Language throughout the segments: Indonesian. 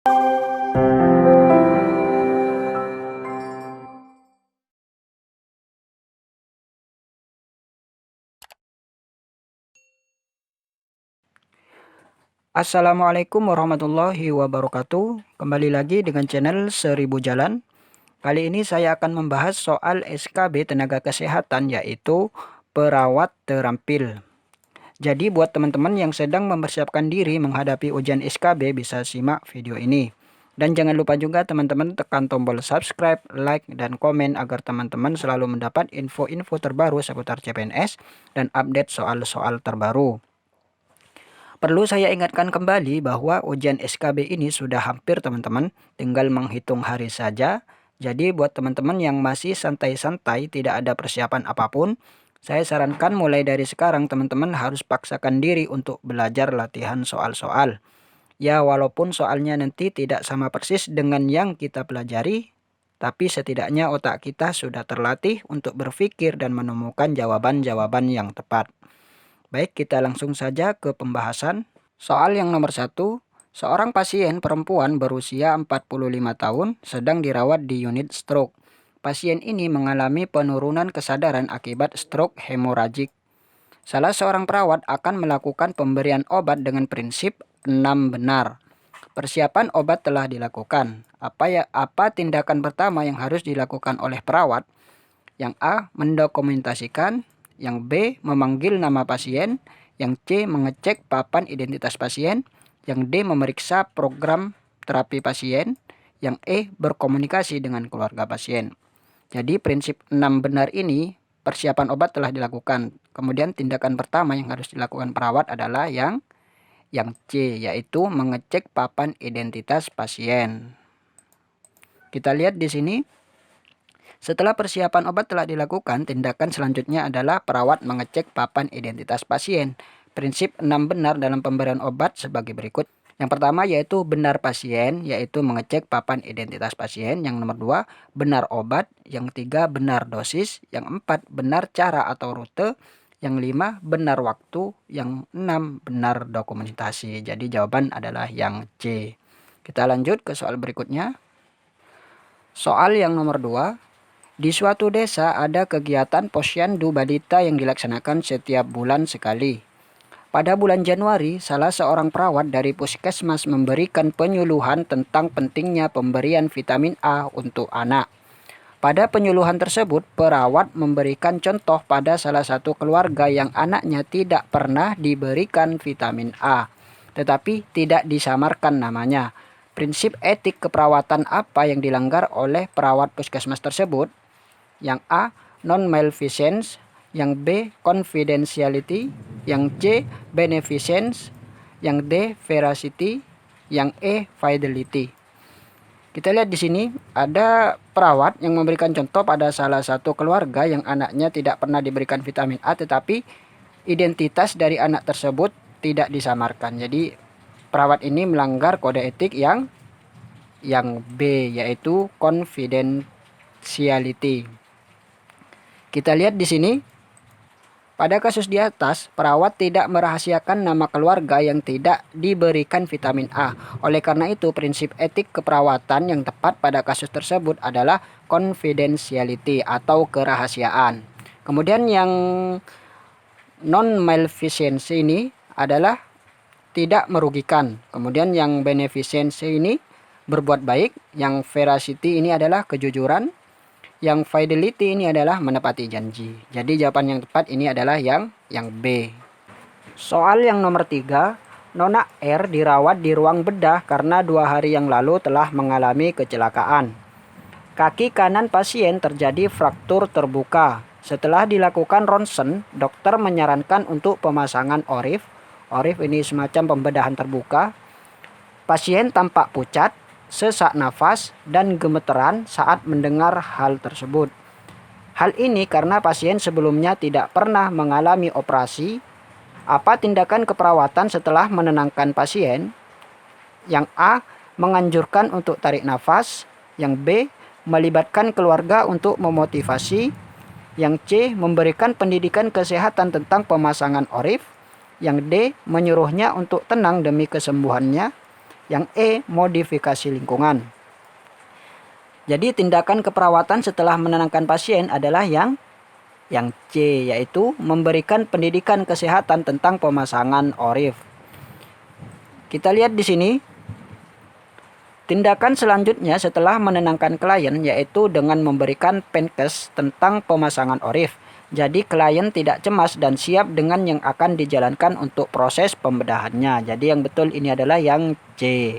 Assalamualaikum warahmatullahi wabarakatuh. Kembali lagi dengan channel Seribu Jalan. Kali ini saya akan membahas soal SKB tenaga kesehatan, yaitu perawat terampil. Jadi buat teman-teman yang sedang mempersiapkan diri menghadapi ujian SKB bisa simak video ini. Dan jangan lupa juga teman-teman tekan tombol subscribe, like, dan komen agar teman-teman selalu mendapat info-info terbaru seputar CPNS dan update soal-soal terbaru. Perlu saya ingatkan kembali bahwa ujian SKB ini sudah hampir teman-teman, tinggal menghitung hari saja. Jadi buat teman-teman yang masih santai-santai tidak ada persiapan apapun, saya sarankan mulai dari sekarang teman-teman harus paksakan diri untuk belajar latihan soal-soal. Ya walaupun soalnya nanti tidak sama persis dengan yang kita pelajari, tapi setidaknya otak kita sudah terlatih untuk berpikir dan menemukan jawaban-jawaban yang tepat. Baik, kita langsung saja ke pembahasan. Soal yang nomor 1, seorang pasien perempuan berusia 45 tahun sedang dirawat di unit stroke. Pasien ini mengalami penurunan kesadaran akibat stroke hemoragik. Salah seorang perawat akan melakukan pemberian obat dengan prinsip 6 benar. Persiapan obat telah dilakukan. Apa tindakan pertama yang harus dilakukan oleh perawat? Yang A, mendokumentasikan. Yang B, memanggil nama pasien. Yang C, mengecek papan identitas pasien. Yang D, memeriksa program terapi pasien. Yang E, berkomunikasi dengan keluarga pasien. Jadi prinsip 6 benar ini, persiapan obat telah dilakukan. Kemudian tindakan pertama yang harus dilakukan perawat adalah yang C, yaitu mengecek papan identitas pasien. Kita lihat di sini. Setelah persiapan obat telah dilakukan, tindakan selanjutnya adalah perawat mengecek papan identitas pasien. Prinsip 6 benar dalam pemberian obat sebagai berikut. Yang pertama yaitu benar pasien, yaitu mengecek papan identitas pasien. Yang nomor 2, benar obat. Yang 3, benar dosis. Yang 4, benar cara atau rute. Yang 5, benar waktu. Yang 6, benar dokumentasi. Jadi jawaban adalah yang C. Kita lanjut ke soal berikutnya. Soal yang nomor 2. Di suatu desa ada kegiatan posyandu balita yang dilaksanakan setiap bulan sekali. Pada bulan Januari, salah seorang perawat dari puskesmas memberikan penyuluhan tentang pentingnya pemberian vitamin A untuk anak. Pada penyuluhan tersebut, perawat memberikan contoh pada salah satu keluarga yang anaknya tidak pernah diberikan vitamin A, tetapi tidak disamarkan namanya. Prinsip etik keperawatan apa yang dilanggar oleh perawat puskesmas tersebut? Yang A, non-malfeasance. Yang B, confidentiality. Yang C, beneficence. Yang D, veracity. Yang E, fidelity. Kita lihat di sini ada perawat yang memberikan contoh pada salah satu keluarga yang anaknya tidak pernah diberikan vitamin A, tetapi identitas dari anak tersebut tidak disamarkan. Jadi perawat ini melanggar kode etik yang B, yaitu confidentiality. Kita lihat di sini, pada kasus di atas, perawat tidak merahasiakan nama keluarga yang tidak diberikan vitamin A. Oleh karena itu, prinsip etik keperawatan yang tepat pada kasus tersebut adalah confidentiality atau kerahasiaan. Kemudian yang non-malfeasance ini adalah tidak merugikan. Kemudian yang beneficence ini berbuat baik. Yang veracity ini adalah kejujuran. Yang fidelity ini adalah menepati janji. Jadi jawaban yang tepat ini adalah yang B. Soal yang nomor 3. Nona R dirawat di ruang bedah karena 2 hari yang lalu telah mengalami kecelakaan. Kaki kanan pasien terjadi fraktur terbuka. Setelah dilakukan ronsen, dokter menyarankan untuk pemasangan ORIF. ORIF ini semacam pembedahan terbuka. Pasien tampak pucat, sesak nafas, dan gemeteran saat mendengar hal tersebut. Hal ini karena pasien sebelumnya tidak pernah mengalami operasi. Apa tindakan keperawatan setelah menenangkan pasien? Yang A, menganjurkan untuk tarik nafas. Yang B, melibatkan keluarga untuk memotivasi. Yang C, memberikan pendidikan kesehatan tentang pemasangan ORIF. Yang D, menyuruhnya untuk tenang demi kesembuhannya. Yang E, modifikasi lingkungan. Jadi tindakan keperawatan setelah menenangkan pasien adalah yang C, yaitu memberikan pendidikan kesehatan tentang pemasangan ORIF. Kita lihat di sini. Tindakan selanjutnya setelah menenangkan klien yaitu dengan memberikan penkes tentang pemasangan ORIF. Jadi klien tidak cemas dan siap dengan yang akan dijalankan untuk proses pembedahannya. Jadi yang betul ini adalah yang C.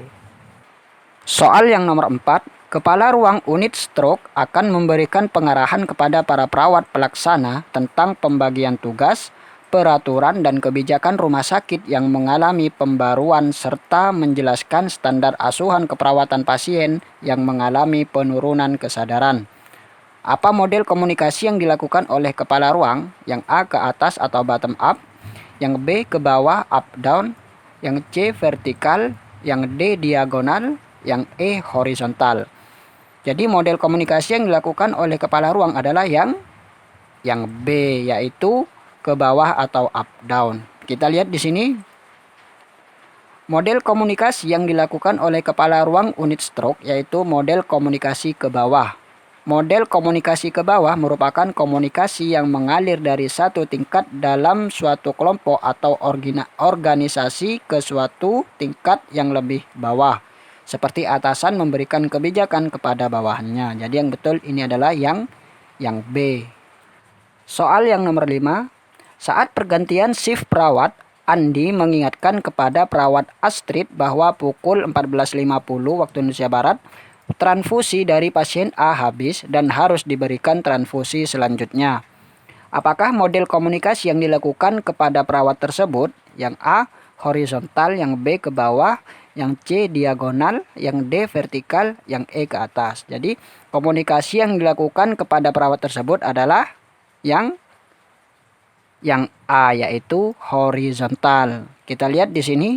Soal yang nomor 4, Kepala Ruang Unit Stroke akan memberikan pengarahan kepada para perawat pelaksana tentang pembagian tugas, peraturan dan kebijakan rumah sakit yang mengalami pembaruan serta menjelaskan standar asuhan keperawatan pasien yang mengalami penurunan kesadaran. Apa model komunikasi yang dilakukan oleh kepala ruang? Yang A, ke atas atau bottom up, yang B, ke bawah up down, yang C, vertikal, yang D, diagonal, yang E, horizontal. Jadi model komunikasi yang dilakukan oleh kepala ruang adalah yang B, yaitu ke bawah atau up down. Kita lihat di sini. Model komunikasi yang dilakukan oleh kepala ruang unit stroke yaitu model komunikasi ke bawah. Model komunikasi ke bawah merupakan komunikasi yang mengalir dari satu tingkat dalam suatu kelompok atau organisasi ke suatu tingkat yang lebih bawah. Seperti atasan memberikan kebijakan kepada bawahannya. Jadi yang betul ini adalah yang B. Soal yang nomor 5. Saat pergantian shift perawat, Andi mengingatkan kepada perawat Astrid bahwa pukul 14.50 waktu Indonesia Barat, transfusi dari pasien A habis dan harus diberikan transfusi selanjutnya. Apakah model komunikasi yang dilakukan kepada perawat tersebut? Yang A, horizontal, yang B, ke bawah, yang C, diagonal, yang D, vertikal, yang E, ke atas. Jadi komunikasi yang dilakukan kepada perawat tersebut adalah yang A, yaitu horizontal. Kita lihat di sini.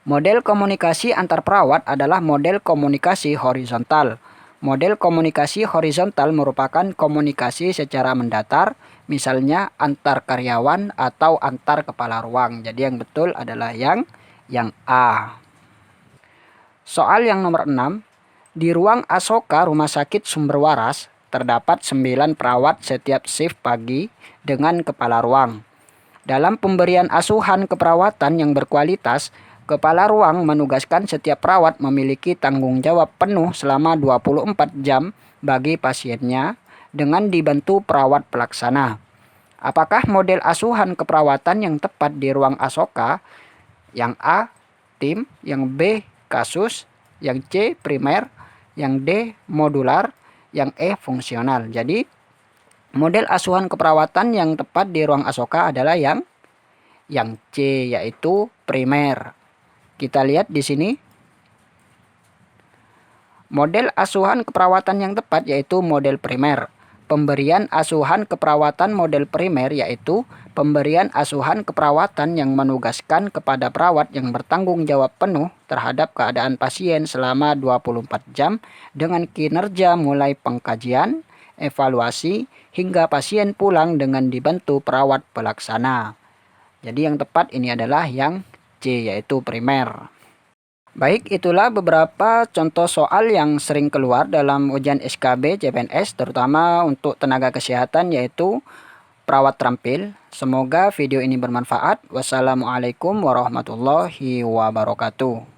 Model komunikasi antar perawat adalah model komunikasi horizontal. Model komunikasi horizontal merupakan komunikasi secara mendatar, misalnya antar karyawan atau antar kepala ruang. Jadi yang betul adalah yang A. Soal yang nomor 6. Di ruang Asoka Rumah Sakit Sumber Waras, terdapat 9 perawat setiap shift pagi dengan kepala ruang. Dalam pemberian asuhan keperawatan yang berkualitas, kepala ruang menugaskan setiap perawat memiliki tanggung jawab penuh selama 24 jam bagi pasiennya dengan dibantu perawat pelaksana. Apakah model asuhan keperawatan yang tepat di ruang Asoka? Yang A, tim, yang B, kasus, yang C, primer, yang D, modular, yang E, fungsional. Jadi model asuhan keperawatan yang tepat di ruang Asoka adalah yang C, yaitu primer. Kita lihat di sini. Model asuhan keperawatan yang tepat yaitu model primer. Pemberian asuhan keperawatan model primer yaitu pemberian asuhan keperawatan yang menugaskan kepada perawat yang bertanggung jawab penuh terhadap keadaan pasien selama 24 jam dengan kinerja mulai pengkajian, evaluasi, hingga pasien pulang dengan dibantu perawat pelaksana. Jadi yang tepat ini adalah yang C, yaitu primer. Baik, itulah beberapa contoh soal yang sering keluar dalam ujian SKB CPNS, terutama untuk tenaga kesehatan yaitu perawat terampil. Semoga video ini bermanfaat. Wassalamualaikum warahmatullahi wabarakatuh.